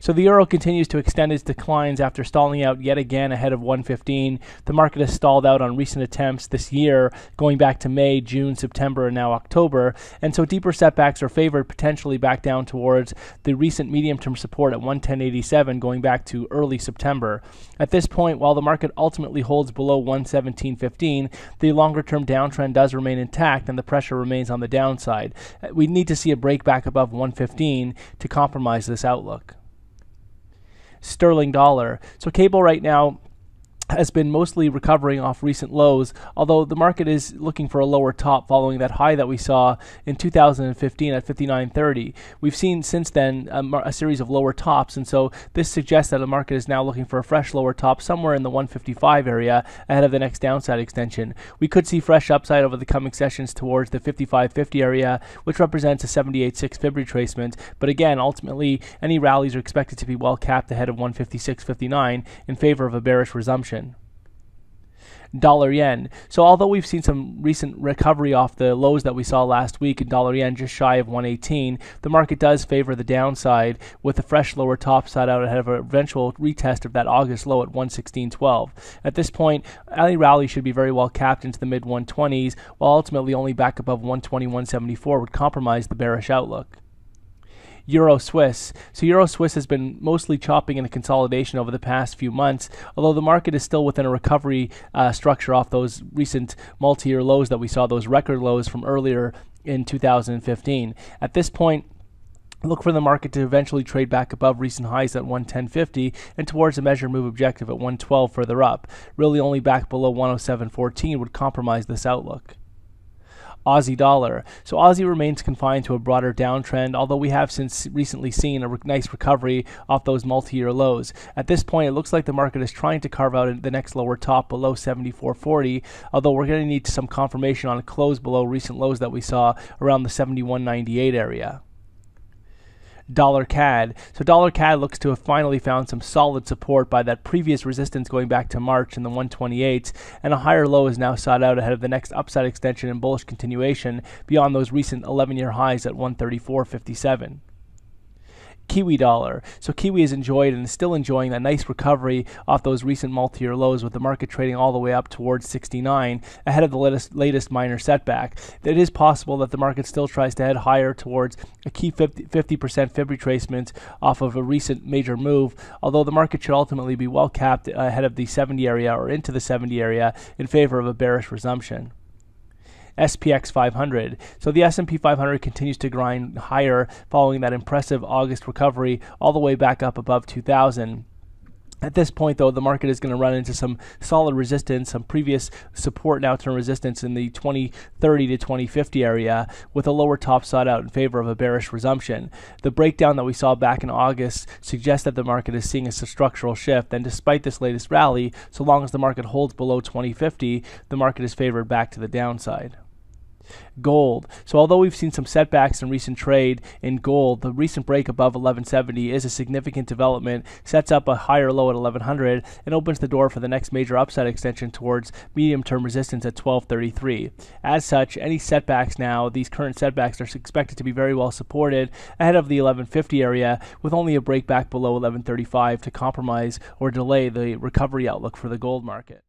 So the euro continues to extend its declines after stalling out yet again ahead of 115. The market has stalled out on recent attempts this year, going back to May, June, September, and now October. And so deeper setbacks are favored potentially back down towards the recent medium-term support at 110.87 going back to early September. At this point, while the market ultimately holds below 117.15, the longer-term downtrend does remain intact and the pressure remains on the downside. We need to see a break back above 115 to compromise this outlook. Sterling dollar. So cable right now has been mostly recovering off recent lows, although the market is looking for a lower top following that high that we saw in 2015 at 59.30. We've seen since then a series of lower tops, and so this suggests that the market is now looking for a fresh lower top somewhere in the 155 area ahead of the next downside extension. We could see fresh upside over the coming sessions towards the 55.50 area, which represents a 78.6 fib retracement, but again, ultimately, any rallies are expected to be well capped ahead of 156.59 in favor of a bearish resumption. Dollar yen. So although we've seen some recent recovery off the lows that we saw last week in dollar yen just shy of 118, the market does favor the downside with a fresh lower top side out ahead of an eventual retest of that August low at 116.12. At this point, any rally should be very well capped into the mid 120s, while ultimately only back above 121.74 would compromise the bearish outlook. Euro Swiss. So Euro Swiss has been mostly chopping in a consolidation over the past few months, although the market is still within a recovery structure off those recent multi-year lows that we saw, those record lows from earlier in 2015. At this point, look for the market to eventually trade back above recent highs at 110.50 and towards a measure move objective at 112 further up. Really only back below 107.14 would compromise this outlook. Aussie dollar. So Aussie remains confined to a broader downtrend, although we have since recently seen a nice recovery off those multi-year lows. At this point, it looks like the market is trying to carve out the next lower top below 74.40, although we're going to need some confirmation on a close below recent lows that we saw around the 71.98 area. Dollar CAD. So dollar CAD looks to have finally found some solid support by that previous resistance going back to March in the 128s, and a higher low is now sought out ahead of the next upside extension and bullish continuation beyond those recent 11-year highs at 134.57. Kiwi dollar. So Kiwi has enjoyed and is still enjoying that nice recovery off those recent multi-year lows, with the market trading all the way up towards 69 ahead of the latest minor setback. It is possible that the market still tries to head higher towards a key 50% fib retracement off of a recent major move, although the market should ultimately be well capped ahead of the 70 area or into the 70 area in favor of a bearish resumption. SPX 500. So the S&P 500 continues to grind higher following that impressive August recovery all the way back up above 2,000. At this point, though, the market is going to run into some solid resistance, some previous support now turn resistance in the 2030 to 2050 area, with a lower top sought out in favor of a bearish resumption. The breakdown that we saw back in August suggests that the market is seeing a structural shift, and despite this latest rally, so long as the market holds below 2050, the market is favored back to the downside. Gold. So although we've seen some setbacks in recent trade in gold, the recent break above 1170 is a significant development, sets up a higher low at 1100, and opens the door for the next major upside extension towards medium-term resistance at 1233. As such, any setbacks now, these current setbacks are expected to be very well supported ahead of the 1150 area, with only a break back below 1135 to compromise or delay the recovery outlook for the gold market.